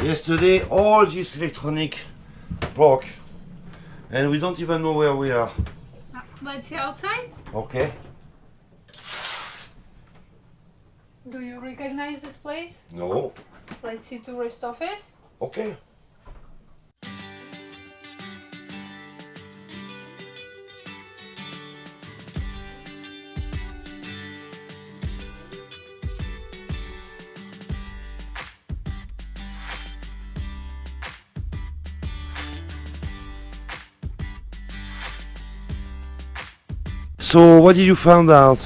Yesterday, all this electronic broke, and we don't even know where we are. Let's see outside. Okay. Do you recognize this place? No. Let's see tourist office. Okay. So what did you find out?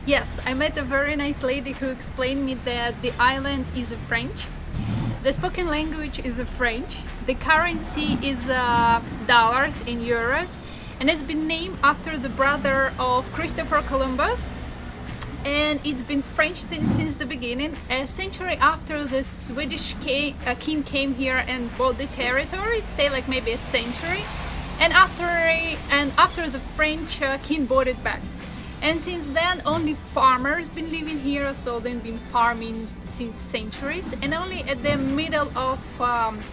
Yes, I met a very nice lady who explained me that the island is French. The spoken language is French. The currency is dollars in euros, and it's been named after the brother of Christopher Columbus. And it's been French since the beginning. A century after the Swedish king came here and bought the territory, it stayed like maybe a century. And after the French king bought it back. And since then only farmers been living here, so they've been farming since centuries. And only at the middle of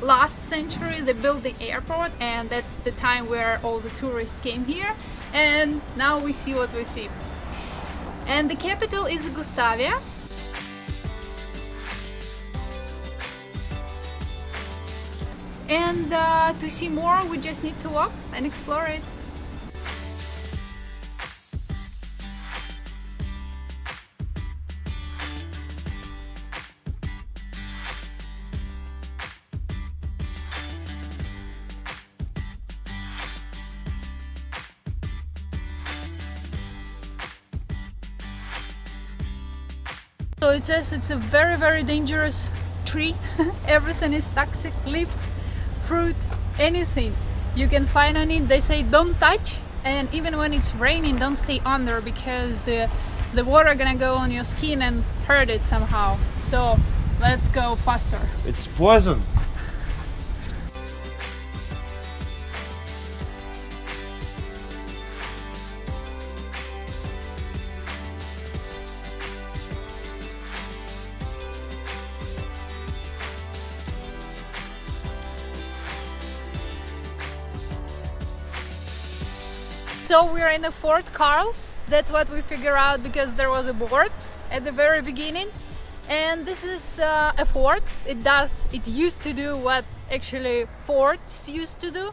last century they built the airport, and that's the time where all the tourists came here. And now we see what we see. And the capital is Gustavia. And to see more, we just need to walk and explore it. So it says it's a very, very dangerous tree. Everything is toxic, leaves, fruits, anything you can find on it. They say don't touch, and even when it's raining, don't stay under, because the water gonna go on your skin and hurt it somehow. So let's go faster. It's poison. So we're in the Fort Carl. That's what we figure out because there was a board at the very beginning. And this is a fort. It used to do what actually forts used to do.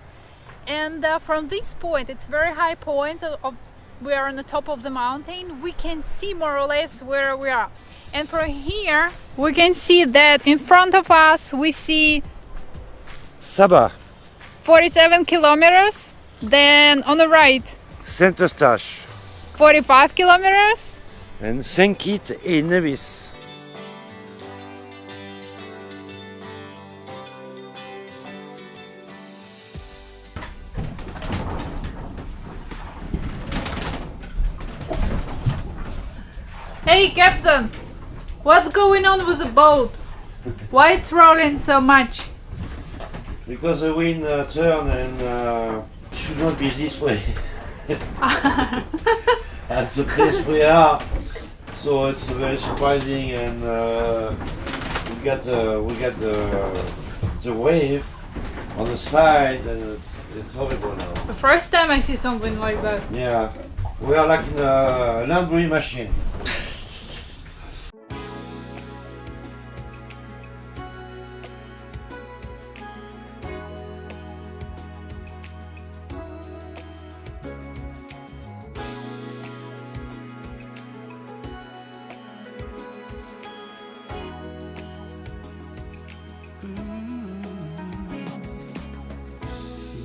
And from this point, it's very high point we are on the top of the mountain. We can see more or less where we are. And from here, we can see that in front of us, we see Sabah. 47 kilometers. Then on the right, Saint-Eustache. 45 kilometers. And Saint-Kitts et Nevis. Hey Captain, what's going on with the boat? Why it's rolling so much? Because the wind turned and it should not be this way. At the place we are, so it's very surprising, and we got the wave on the side, and it's horrible now. The first time I see something like that. Yeah, we are like in a laundry machine.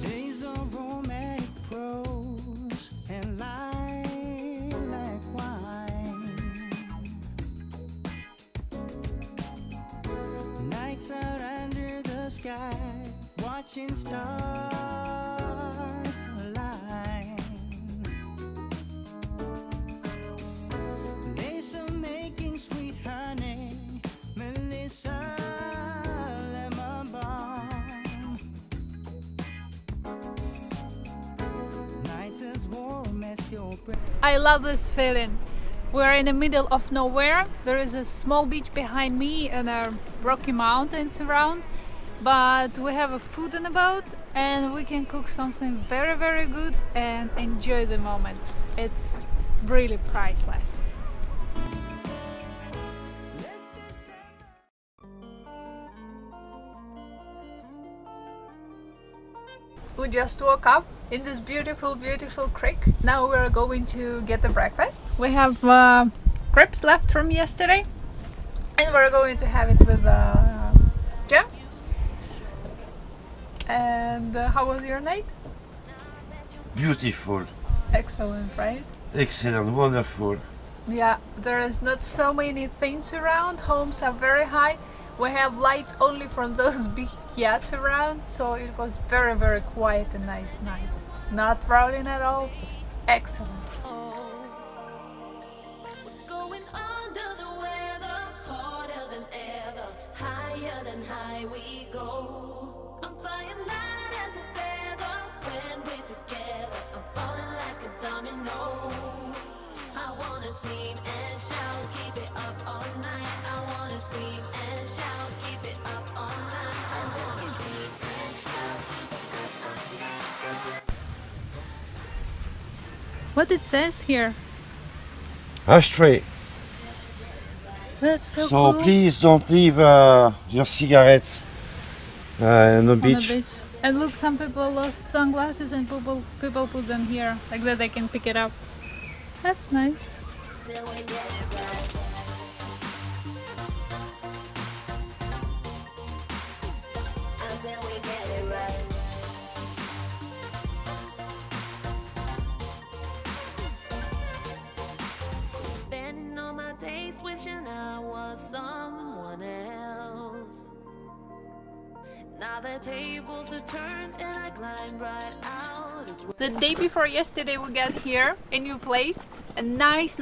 Days of romantic prose and lilac wine. Nights out under the sky, watching stars align. Days of making sweet honey, Melissa. I love this feeling. We're in the middle of nowhere. There is a small beach behind me and rocky mountains around, but we have a food on the boat and we can cook something very good and enjoy the moment. It's really priceless. We just woke up in this beautiful creek. Now we're going to get the breakfast. We have crepes left from yesterday and we're going to have it with jam. And how was your night? Beautiful. Excellent, right? Excellent, wonderful. Yeah, there is not so many things around. Homes are very high. We have lights only from those big yachts around, so it was very quiet and nice night. Not crowding at all. Excellent. Going under the weather, harder than ever, higher than high we go. I'm flying light as a feather when we're together. I'm falling like a domino. I wanna scream and shout, keep it up all night. I wanna scream and shout, keep it up all night. I wanna scream and shout, keep it up all night. What it says here? Ashtray. That's so So cool. please don't leave your cigarettes on the On beach. the beach. And look, some people lost sunglasses and people put them here, like that they can pick it up. That's nice. Till we get it right. Until we get it right. Spending all my days wishing I was someone else. Now the tables are turned and I climb right out. The day before yesterday we got here, a new place, a nice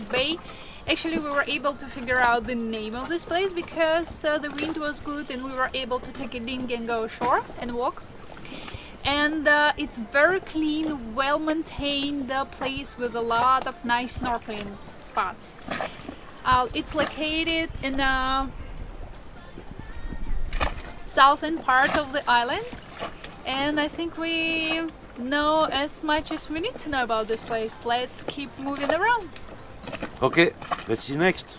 bay. Actually we were able to figure out the name of this place because the wind was good and we were able to take a dinghy and go ashore and walk. And it's very clean, well maintained place with a lot of nice snorkeling spots. It's located in the southern part of the island, and I think we know as much as we need to know about this place. Let's keep moving around. Okay, let's see next.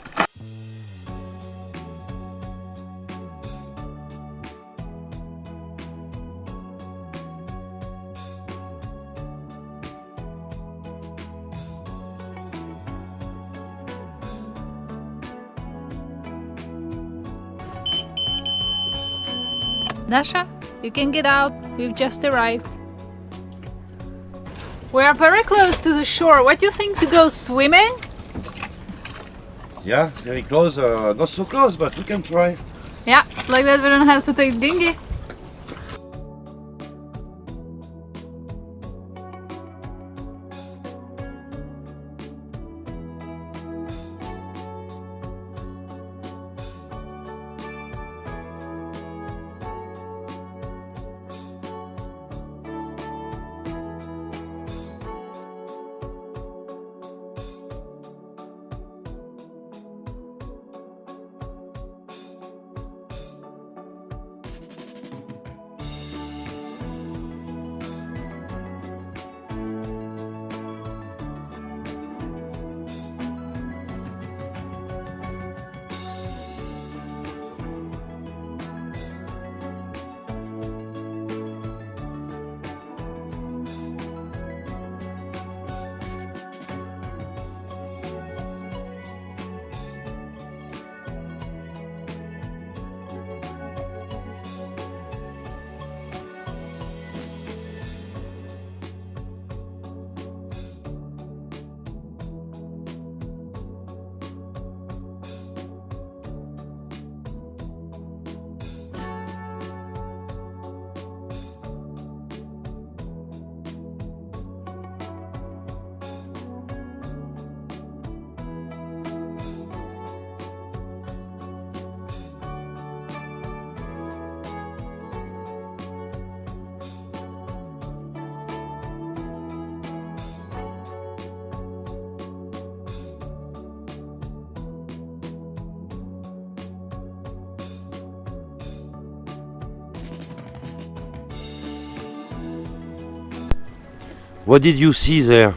Dasha, you can get out. We've just arrived. We are very close to the shore. What do you think to go swimming? Yeah, very close, not so close, but we can try. Yeah, like that we don't have to take dinghy. What did you see there?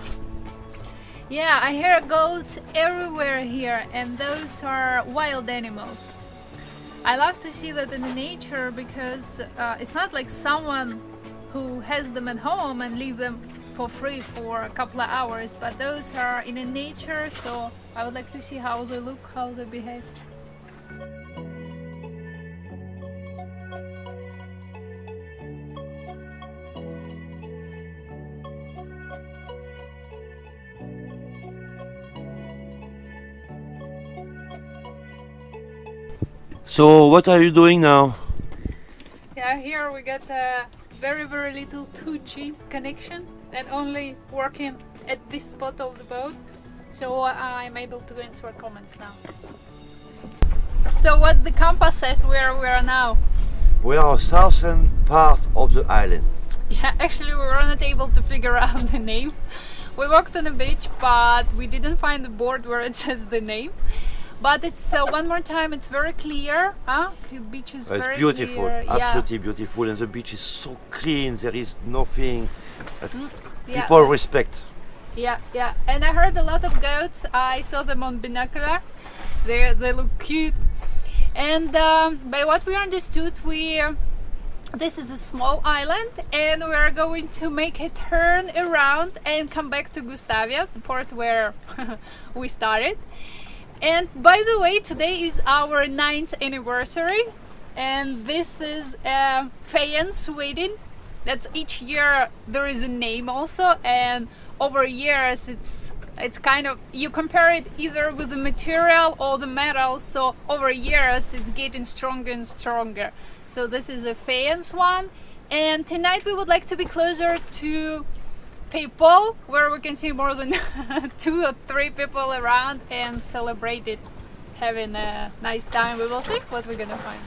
Yeah, I hear goats everywhere here, and those are wild animals. I love to see that in the nature because it's not like someone who has them at home and leave them for free for a couple of hours, but those are in the nature, so I would like to see how they look, how they behave. So what are you doing now? Yeah, here we got a very little 2G connection and only working at this spot of the boat, so I'm able to answer comments now. So what the compass says where we are now? We are southern part of the island. Yeah, actually we were not able to figure out the name. We walked on the beach, but we didn't find the board where it says the name. But it's one more time, it's very clear. The beach is very beautiful, clear. absolutely beautiful, and the beach is so clean. There is nothing. Yeah, People respect. Yeah, yeah. And I heard a lot of goats. I saw them on binocular. They look cute. And by what we understood, this is a small island, and we are going to make a turn around and come back to Gustavia, the port where we started. And by the way, today is our 9th anniversary, and this is Fejan, Sweden. That's each year there is a name also, and over years it's kind of, you compare it either with the material or the metal, so over years it's getting stronger and stronger. So this is a Fejan's one, and tonight we would like to be closer to people where we can see more than 2 or 3 people around and celebrate it, having a nice time. We will see what we're gonna find.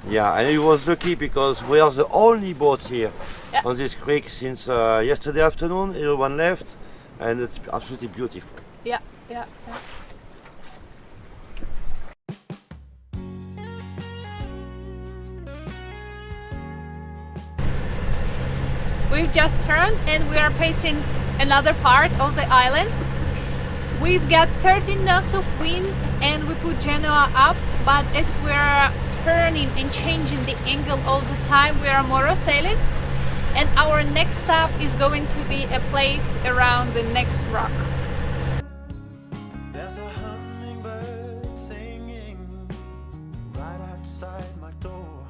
Yeah, and it was lucky because we are the only boat here Yeah. on this creek since yesterday afternoon. Everyone left, and it's absolutely beautiful. Yeah, yeah, yeah. We've just turned and we are facing another part of the island. We've got 13 knots of wind and we put Genoa up, but as we're turning and changing the angle all the time, we are motor sailing, and our next stop is going to be a place around the next rock. There's a hummingbird singing right outside my door.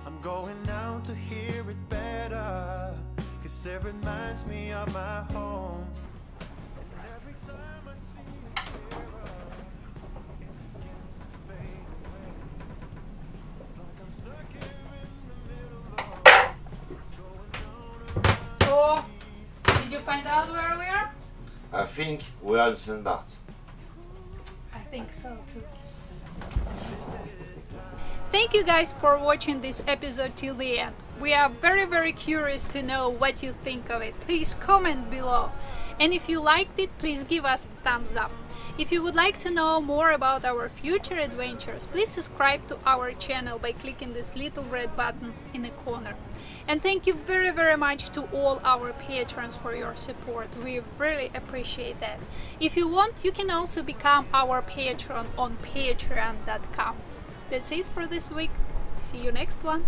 I'm going out to hear it better, 'cause it reminds me of my home. And every time I see it clearer, it begins to fade away. It's like I'm stuck here in the middle of what's going on around. So, did you find out where we are? I think we are in St. Bart. I think so too. Thank you guys for watching this episode till the end. We are very curious to know what you think of it. Please comment below. And if you liked it, please give us a thumbs up. If you would like to know more about our future adventures, please subscribe to our channel by clicking this little red button in the corner. And thank you very much to all our patrons for your support. We really appreciate that. If you want, you can also become our patron on patreon.com. That's it for this week. See you next one.